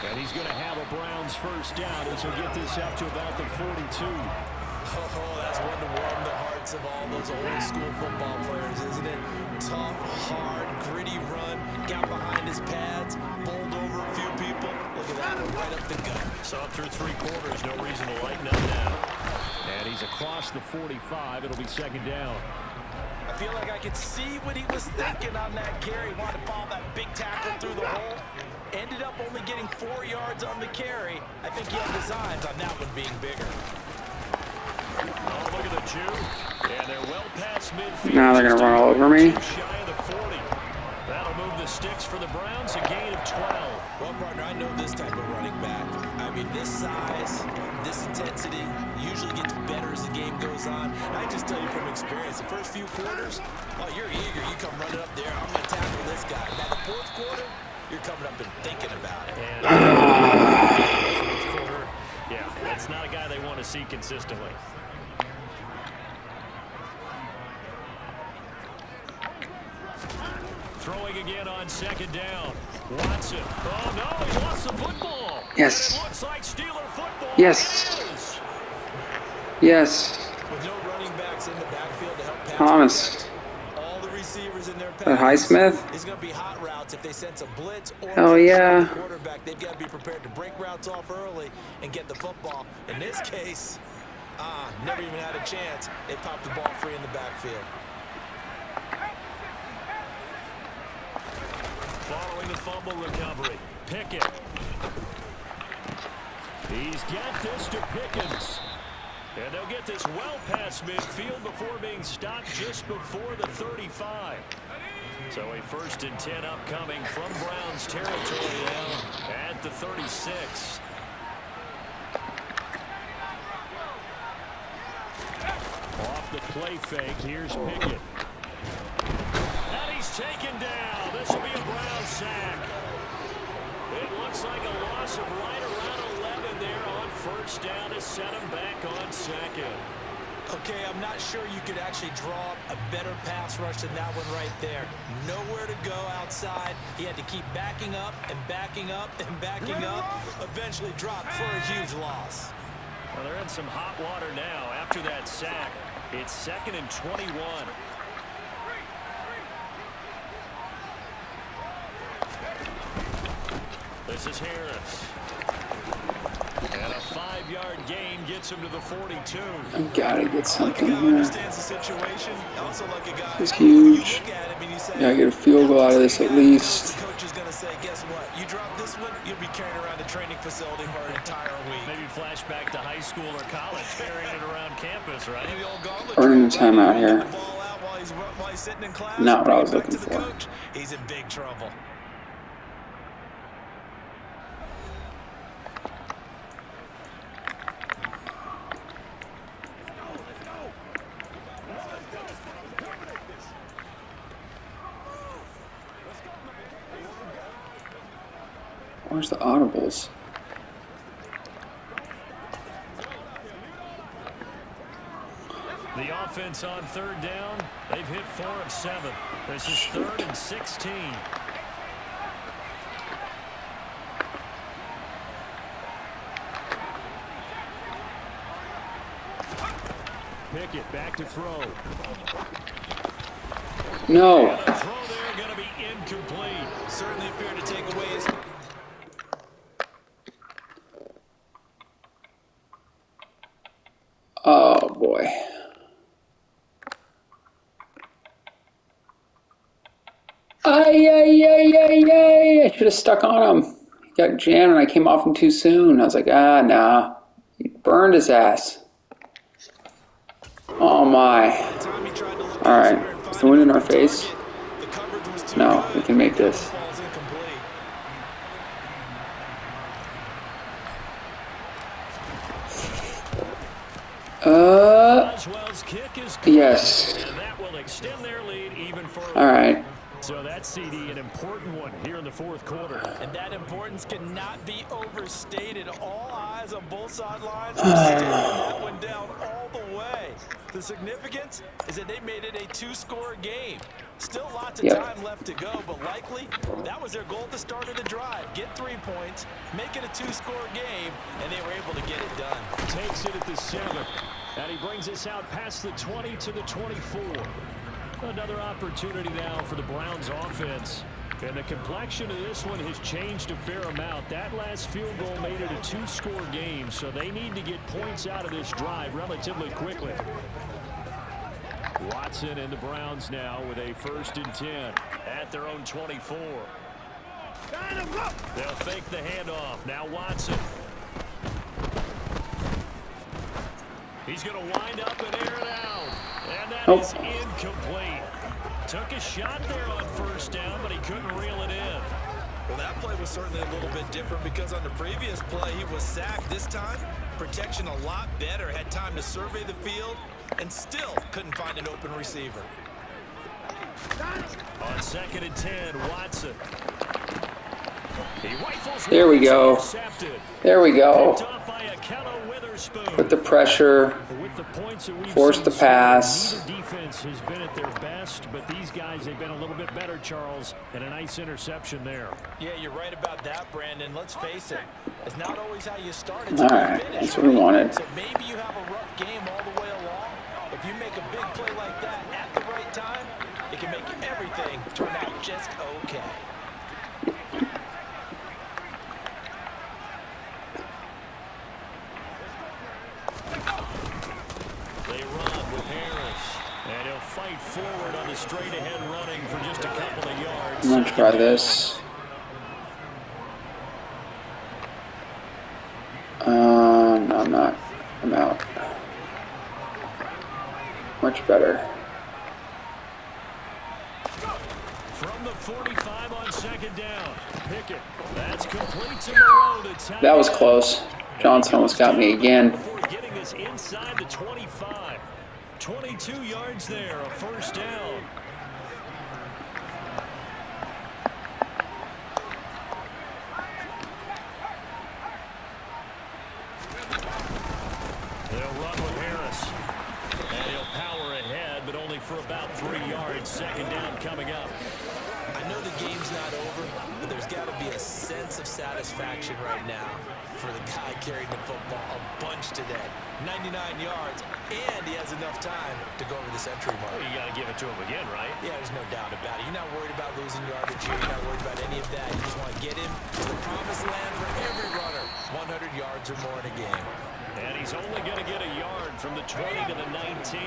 Speaker 2: And he's going to have a Browns first down as he'll get this up to about the 42.
Speaker 3: Oh, that's one to warm the hearts of all those old school football players, isn't it? Tough, hard, gritty run, got behind his pads, bowled over a few people. Look at that, right up the gut.
Speaker 2: Saw through 3 quarters, no reason to lighten up now. And he's across the 45. It'll be second down.
Speaker 3: I feel like I could see what he was thinking on that carry. Wanted to follow that big tackle through the hole. Ended up only getting 4 yards on the carry. I think he had designs on that one being bigger.
Speaker 2: Oh, look at the Jew. And they're well past midfield.
Speaker 1: Now they're going to run all over me.
Speaker 2: Shy of the 40. That'll move the sticks for the Browns, a gain of 12.
Speaker 3: Well, partner, I know this type of running back. I mean, this size, this intensity usually gets better as the game goes on. And I just tell you from experience, the first few quarters, oh, you're eager. You come running up there. I'm going to tackle this guy. By the fourth quarter, you're coming up and thinking about it.
Speaker 2: And fourth quarter, yeah, that's not a guy they want to see consistently. Throwing again on second down. Watson. Oh, no, he lost the football.
Speaker 1: Yes.
Speaker 2: It looks like Steeler football.
Speaker 1: Yes. Yes.
Speaker 3: With no running backs in the backfield to help pass.
Speaker 1: Thomas.
Speaker 3: All the receivers in their
Speaker 1: Highsmith.
Speaker 3: It's going to be hot routes if they sense a blitz or
Speaker 1: Oh, yeah.
Speaker 3: quarterback. They've got to be prepared to break routes off early and get the football. In this case, never even had a chance. They popped the ball free in the backfield.
Speaker 2: Following the fumble recovery, Pickett. He's got this to Pickens. And they'll get this well past midfield before being stopped just before the 35. So a 1st and 10 upcoming from Browns territory now at the 36. Off the play fake, here's Pickett. And he's taken down. This will be a Browns sack. It looks like a loss of right around 11 there on first down to set him back on second.
Speaker 3: Okay, I'm not sure you could actually draw a better pass rush than that one right there. Nowhere to go outside. He had to keep backing up and backing up and backing up. Eventually dropped for a huge loss.
Speaker 2: Well, they're in some hot water now after that sack. It's 2nd and 21. This is Harris. And a 5-yard gain gets him to the 42.
Speaker 1: I gotta get something
Speaker 3: Like a guy who
Speaker 1: here.
Speaker 3: understands the situation. Also like a guy
Speaker 1: This is
Speaker 3: who you
Speaker 1: huge.
Speaker 3: look at him and you say,
Speaker 1: Gotta get a field goal out of this at least.
Speaker 3: the coach is going to say, guess what? You drop this one, you'll be carrying around the training facility for an entire week.
Speaker 2: Maybe flashback to high school or college, carrying it around campus, right?
Speaker 3: Maybe old gauntlet
Speaker 1: Earning the
Speaker 3: drill,
Speaker 1: timeout
Speaker 3: get
Speaker 1: here.
Speaker 3: the ball out while he's sitting in class.
Speaker 1: Not what I was
Speaker 3: Back to
Speaker 1: looking
Speaker 3: the
Speaker 1: for.
Speaker 3: coach. He's in big trouble.
Speaker 1: Where's the audibles?
Speaker 2: The offense on third down, they've hit 4 of 7. This is 3rd and 16. Pickett back to throw.
Speaker 1: No.
Speaker 2: And the throw there going to be incomplete.
Speaker 3: Certainly appeared to take away his...
Speaker 1: Oh boy. Ay. I should have stuck on him. He got jammed and I came off him too soon. I was like, nah. He burned his ass. Oh my. Alright. Is the wind in our face? No, we can make this. Yes. Alright.
Speaker 2: So that CD, an important one here in the 4th quarter.
Speaker 3: And that importance cannot be overstated. All eyes on both sidelines are staring that one down all the way. The significance is that they made it a 2-score game. Still lots of time left to go, but likely that was their goal at the start of the drive. Get 3 points, make it a 2-score game, and they were able to get it done.
Speaker 2: Takes it at the 7. And he brings us out past the 20 to the 24. Another opportunity now for the Browns offense. And the complexion of this one has changed a fair amount. That last field goal made it a 2-score game, so they need to get points out of this drive relatively quickly. Watson and the Browns now with a 1st and 10 at their own 24. They'll fake the handoff. Now Watson. He's going to wind up and air it out. And that is incomplete. Took a shot there on 1st down, but he couldn't reel it in.
Speaker 3: Well, that play was certainly a little bit different because on the previous play, he was sacked. This time, protection a lot better. Had time to survey the field and still couldn't find an open receiver.
Speaker 2: On 2nd and 10, Watson. He rifles.
Speaker 1: There we go. There we go. Put the pressure. Force the pass.
Speaker 2: Neither defense has been at their best, but these guys, they've been a little bit better, Charles, and a nice interception there.
Speaker 3: Yeah, you're right about that, Brandon. Let's face it. It's not always how you start. It's
Speaker 1: all right, that's what we wanted.
Speaker 3: So maybe you have a rough game all the way along. If you make a big play like that at the right time, it can make everything turn out just okay.
Speaker 2: They run with Harris, and he'll fight forward on the straight-ahead running for just a couple of yards.
Speaker 1: I'm going to try this. No, I'm not. I'm out. Much better.
Speaker 2: From the 45 on 2nd down. Pickett. That's complete to Moreau to tie.
Speaker 1: That was close. Johnson almost got me again.
Speaker 2: Before getting us inside the 25. 22 yards there, a 1st down. They'll run with Harris. And he'll power ahead, but only for about 3 yards. 2nd down coming up.
Speaker 3: I know the game's not over, but there's got to be a sense of satisfaction right now for the guy carrying the football a bunch today. 99 yards, and he has enough time to go over the century mark.
Speaker 2: Well, you got to give it to him again, right?
Speaker 3: Yeah, there's no doubt about it. You're not worried about losing yardage here. You're not worried about any of that. You just want to get him to the promised land for every runner. 100 yards or more in a game.
Speaker 2: And he's only going to get a yard from the 20 to the 19.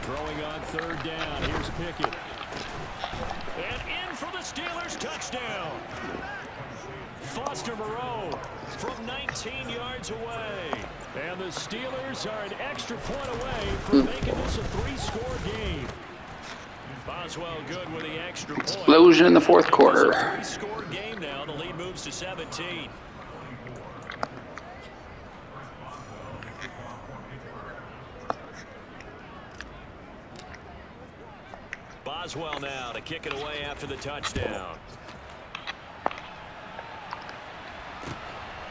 Speaker 2: Throwing on 3rd down. Here's Pickett. And in for the Steelers. Touchdown. Foster Moreau from 19 yards away. And the Steelers are an extra point away from making this a 3-score game. Boswell good with the extra point.
Speaker 1: Explosion in the 4th quarter.
Speaker 2: 3-score game now. The lead moves to 17. Boswell now to kick it away after the touchdown.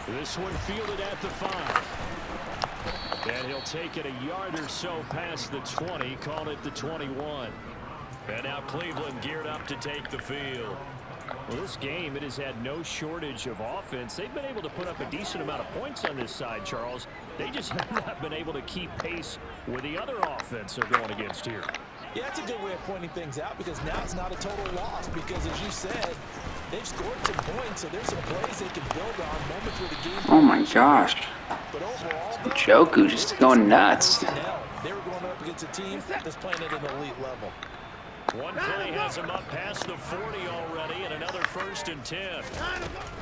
Speaker 2: This one fielded at the 5. And he'll take it a yard or so past the 20, call it the 21. And now Cleveland geared up to take the field. Well, this game, it has had no shortage of offense. They've been able to put up a decent amount of points on this side, Charles. They just have not been able to keep pace with the other offense they're going against here.
Speaker 3: Yeah, that's a good way of pointing things out, because now it's not a total loss, because as you said, they've scored some points, so there's some plays they can build on, moments where the game.
Speaker 1: Oh my gosh.
Speaker 3: But overall,
Speaker 1: Joku just going nuts.
Speaker 3: They were going up against a team that's playing at an elite level.
Speaker 2: One play has him up past the 40 already, and another 1st and 10.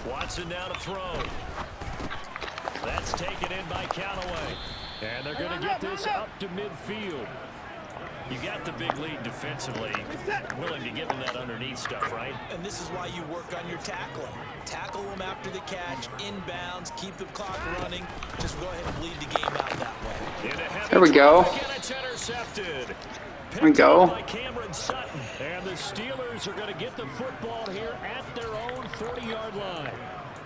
Speaker 2: Watson now to throw. That's taken in by Callaway. And they're going to get this up to midfield. You got the big lead defensively, willing to give them that underneath stuff, right?
Speaker 3: And this is why you work on your tackling. Tackle them after the catch, inbounds, keep the clock running. Just go ahead and bleed the game out that way.
Speaker 1: There we go.
Speaker 2: It's intercepted.
Speaker 1: There we go.
Speaker 2: By Cameron Sutton. And the Steelers are going to get the football here at their own 40-yard line.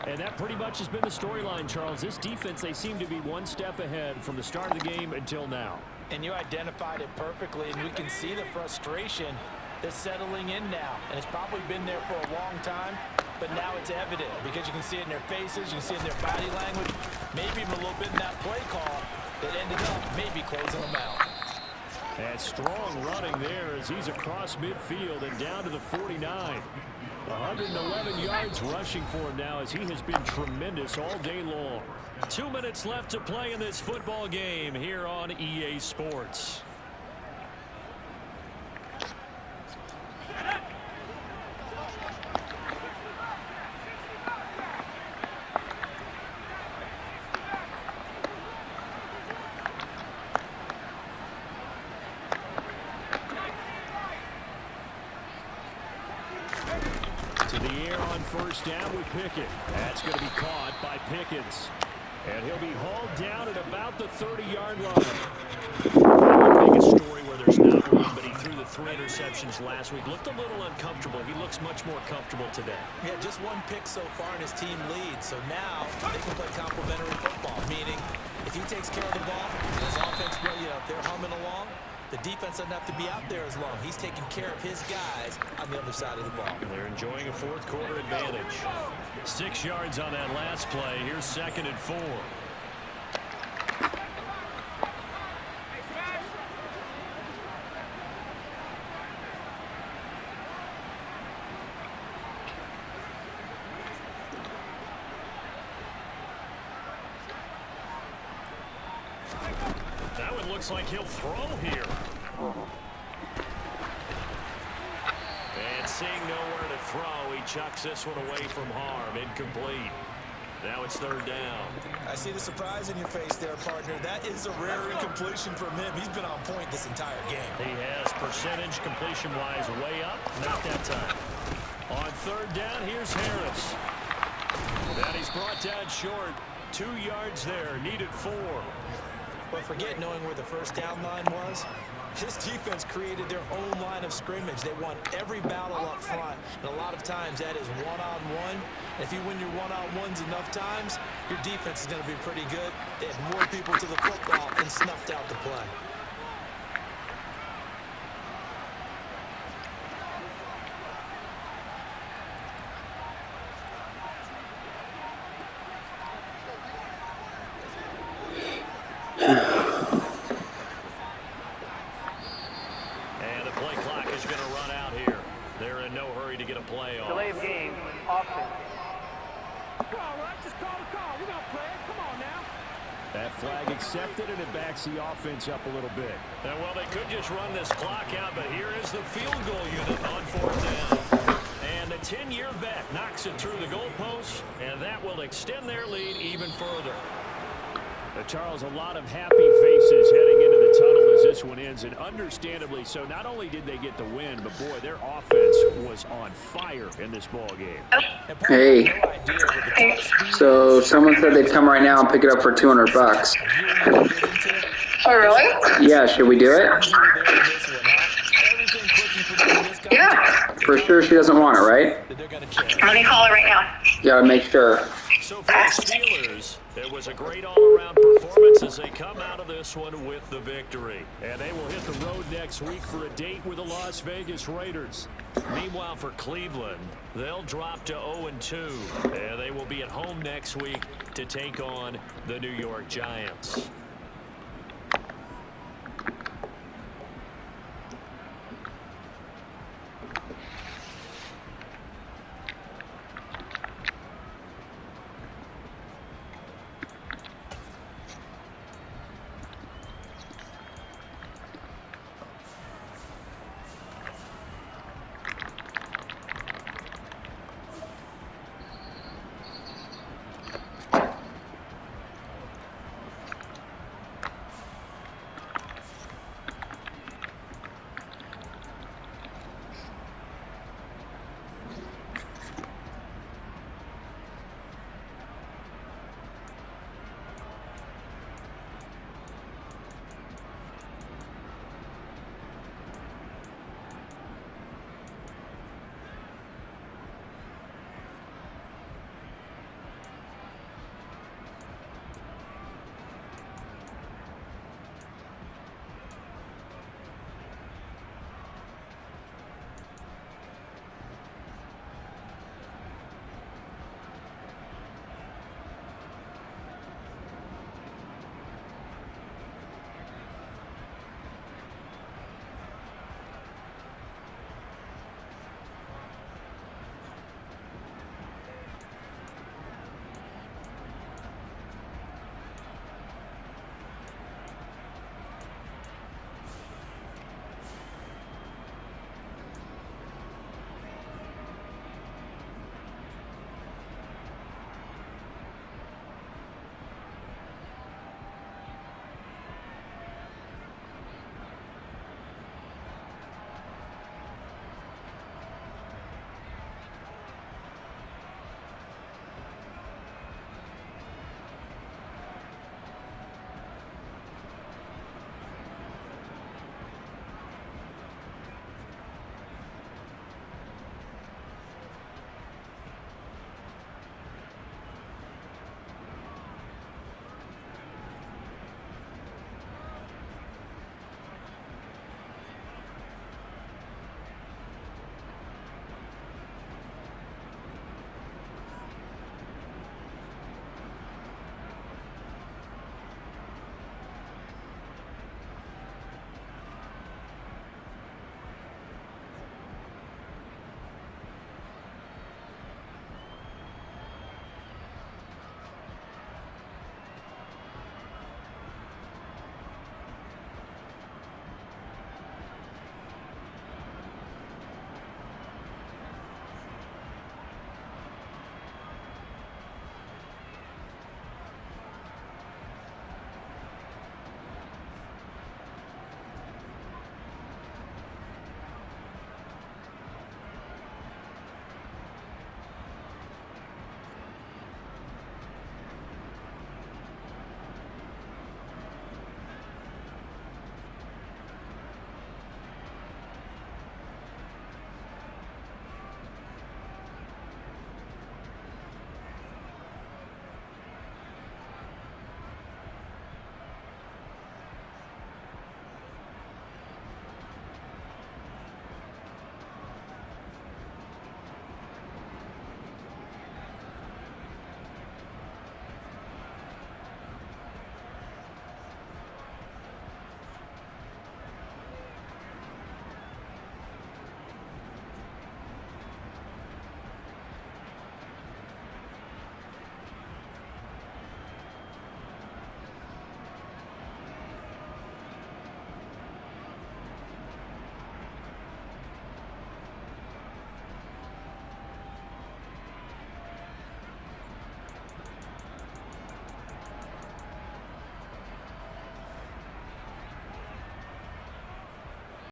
Speaker 2: And that pretty much has been the storyline, Charles. This defense, they seem to be one step ahead from the start of the game until now.
Speaker 3: And you identified it perfectly, and we can see the frustration that's settling in now. And it's probably been there for a long time, but now it's evident because you can see it in their faces, you can see it in their body language, maybe even a little bit in that play call that ended up maybe closing them out.
Speaker 2: And strong running there as he's across midfield and down to the 49. 111 yards rushing for him now as he has been tremendous all day long. 2 minutes left to play in this football game here on EA Sports. To the air on 1st down with Pickett. That's going to be caught by Pickens. And he'll be hauled down at about the 30-yard line. Make a story where there's not one, but he threw the 3 interceptions last week. Looked a little uncomfortable. He looks much more comfortable today.
Speaker 3: Yeah, just 1 pick so far and his team leads. So now they can play complementary football, meaning if he takes care of the ball, his offense, if they're humming along, the defense doesn't have to be out there as long. He's taking care of his guys on the other side of the ball.
Speaker 2: They're enjoying a 4th quarter advantage. 6 yards on that last play. Here's 2nd and 4. That one looks like he'll throw here. And seeing nowhere to throw, he chucks this one away from harm. Incomplete. Now it's 3rd down.
Speaker 3: I see the surprise in your face there, partner. That is a rare incompletion from him. He's been on point this entire game.
Speaker 2: He has percentage completion-wise way up. Not that time. On 3rd down, here's Harris. And he's brought down short. 2 yards there. Needed 4.
Speaker 3: But forget knowing where the 1st down line was. This defense created their own line of scrimmage. They won every battle up front. And a lot of times that is one-on-one. And if you win your one-on-ones enough times, your defense is going to be pretty good. They had more people to the football and snuffed out the play.
Speaker 2: And the play clock is going to run out here. They're in no hurry to get a play off.
Speaker 5: Delay of game, offense.
Speaker 6: All right, just call the call. We're going to play it. Come on now.
Speaker 2: That flag accepted, and it backs the offense up a little bit. And, well, they could just run this clock out, but here is the field goal unit on 4th down. And the 10-year vet knocks it through the goalpost, and that will extend their lead even further. Charles, a lot of happy faces heading into the tunnel as this one ends, and understandably so. Not only did they get the win, but, boy, their offense was on fire in this ball game.
Speaker 1: Hey. So someone said they'd come right now and pick it up for $200.
Speaker 7: Oh, really?
Speaker 1: Yeah, should we do it?
Speaker 3: Everything clicking for them
Speaker 1: For sure she doesn't want it, right?
Speaker 3: that they're going to chance.
Speaker 5: Let me call her right now.
Speaker 1: You gotta make sure.
Speaker 2: So for the Steelers, it was a great all-around performance as they come out of this one with the victory. And they will hit the road next week for a date with the Las Vegas Raiders. Meanwhile, for Cleveland, they'll drop to 0-2, and they will be at home next week to take on the New York Giants.